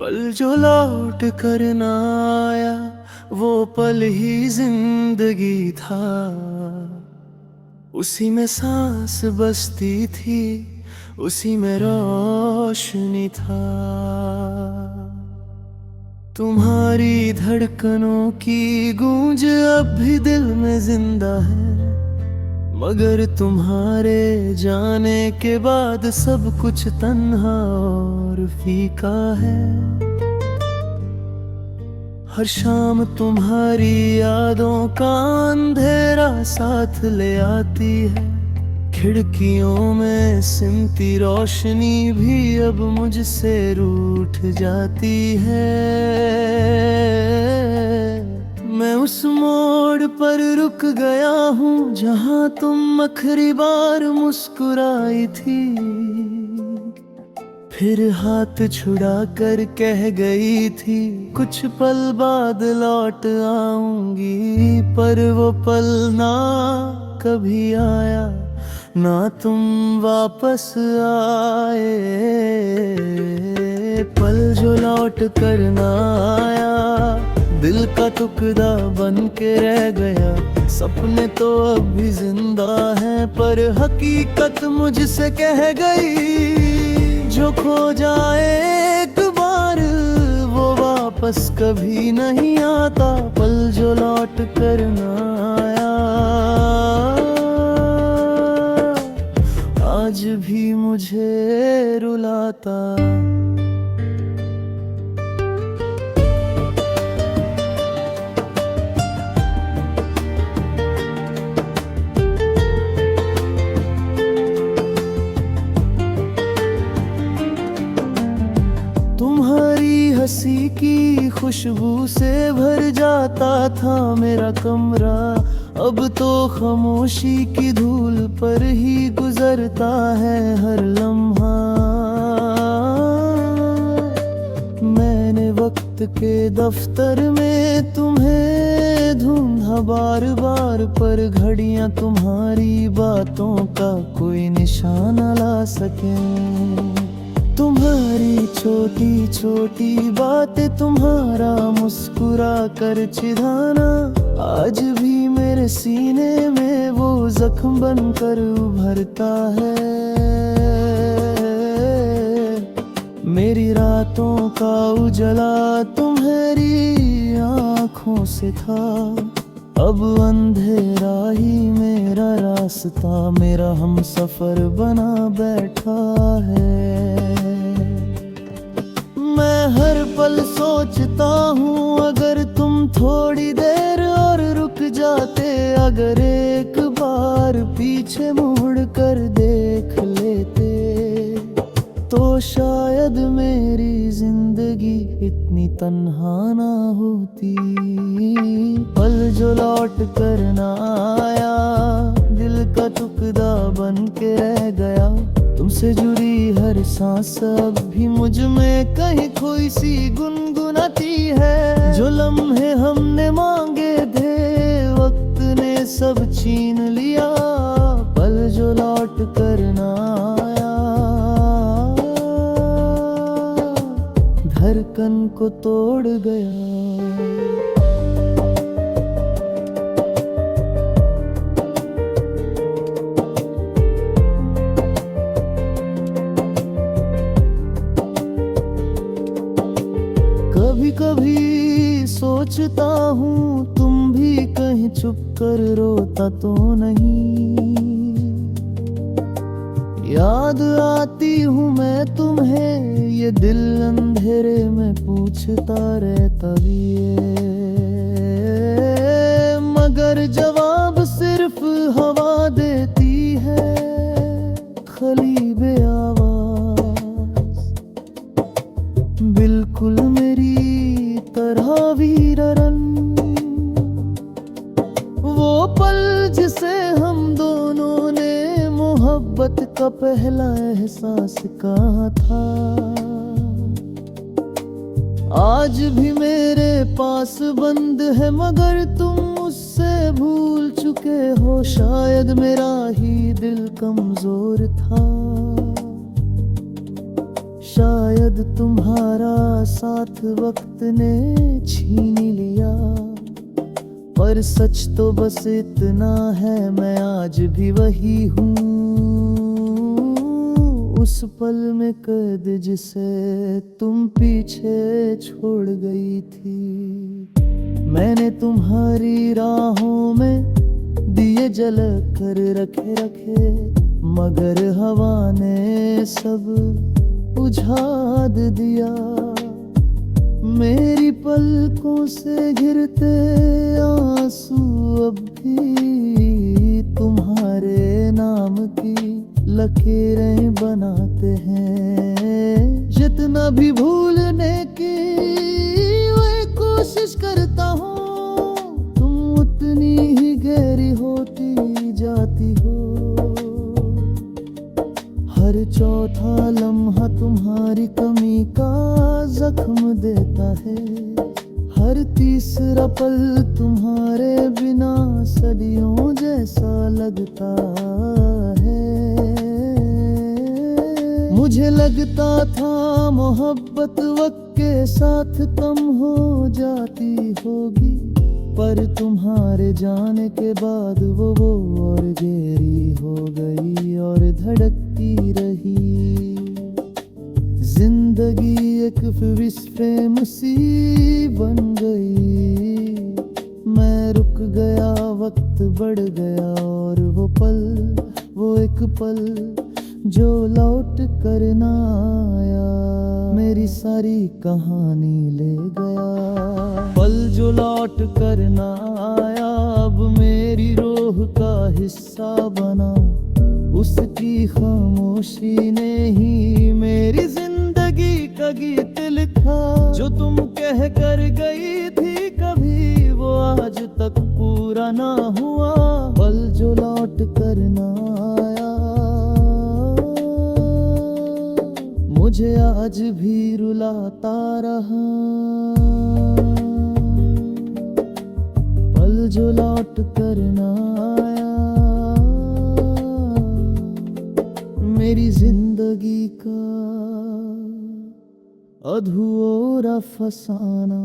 पल जो लौट कर ना आया, वो पल ही जिंदगी था। उसी में सांस बसती थी, उसी में रोशनी था। तुम्हारी धड़कनों की गूंज अब भी दिल में जिंदा है, मगर तुम्हारे जाने के बाद सब कुछ तन्हा और फीका है। हर शाम तुम्हारी यादों का अंधेरा साथ ले आती है। खिड़कियों में सिमटी रोशनी भी अब मुझसे रूठ जाती है। मैं उस मोड़ पर रुक गया हूँ जहाँ तुम आखिरी बार मुस्कुराई थी। फिर हाथ छुड़ा कर कह गई थी कुछ पल बाद लौट आऊंगी, पर वो पल ना कभी आया, ना तुम वापस आए। पल जो लौट कर ना आया, दिल का टुकड़ा बन के रह गया। सपने तो अब भी जिंदा हैं, पर हकीकत मुझसे कह गई जो खो जाए एक बार वो वापस कभी नहीं आता। पल जो लौट कर ना आया, आज भी मुझे रुलाता। तुम्हारी हंसी की खुशबू से भर जाता था मेरा कमरा, अब तो खामोशी की धूल पर ही गुजरता है हर लम्हा। मैंने वक्त के दफ्तर में तुम्हें ढूंढा बार बार, पर घड़ियां तुम्हारी बातों का कोई निशाना ला सके। तुम्हारी छोटी छोटी बातें, तुम्हारा मुस्कुरा कर चिढ़ाना, आज भी मेरे सीने में वो जख्म बनकर उभरता है। मेरी रातों का उजला तुम्हारी आँखों से था, अब अंधेरा ही मेरा रास्ता, मेरा हम सफर बना बैठा है। मैं हर पल सोचता हूँ अगर तुम थोड़ी देर और रुक जाते, अगर एक बार पीछे मुड़ कर देख लेते, तो शायद मेरी जिंदगी इतनी तन्हा ना होती। पल जो लौट कर ना आया, दिल का टुकड़ा बन के रह गया। तुमसे जुड़ी हर सांस अब भी मुझ में कहीं खोई सी गुनगुनाती है। जो लम्हे हमने मांगे थे वक्त ने सब छीन लिया, पल जो लौट कर ना आया, धड़कन को तोड़ गया। कभी कभी सोचता हूँ तुम भी कहीं छुप कर रोता तो नहीं। याद आती हूँ मैं तुम्हें, ये दिल अंधेरे में पूछता रहता भी है, मगर जवाब सिर्फ हवा देती है, खली बे आवाज, बिल्कुल मेरी तरह वीरन। वो पल जिसे हम दोनों ने मोहब्बत का पहला एहसास कहा था, आज भी मेरे पास बंद है, मगर तुम मुझसे भूल चुके हो। शायद मेरा ही दिल कमजोर था, शायद तुम्हारा साथ वक्त ने छीन लिया, पर सच तो बस इतना है, मैं आज भी वही हूँ, उस पल में कैद जिसे तुम पीछे छोड़ गई थी। मैंने तुम्हारी राहों में दिए जल कर रखे, मगर हवा ने सब बुझा दिया। मेरी पलकों से गिरते आंसू अब भी तुम्हारे नाम की लकीरें बनाते हैं। जितना भी भूलने की मैं कोशिश करता हूँ, तुम उतनी ही गहरी होती जाती हो। हर चौथा लम्हा तुम्हारी कमी का जख्म देता है, हर तीसरा पल तुम्हारे बिना सदियों जैसा लगता है। मुझे लगता था मोहब्बत वक्त के साथ कम हो जाती होगी, पर तुम्हारे जाने के बाद वो और गहरी हो गई और धड़कती रही। जिंदगी एक विस्फेम सी बन गई, मैं रुक गया, वक्त बढ़ गया, और वो एक पल जो लौट कर ना आया, मेरी सारी कहानी ले गया। पल जो लौट कर ना आया, अब मेरी रूह का हिस्सा बना, उसकी खामोशी ने ही मेरी जिंदगी का गीत लिखा। जो तुम कह कर गई थी कभी, वो आज तक पूरा ना हुआ, पल जो लौट कर ना आया, मुझे आज भी रुलाता रहा। पल जो लौट कर ना आया, मेरी जिंदगी का अधूरा फसाना।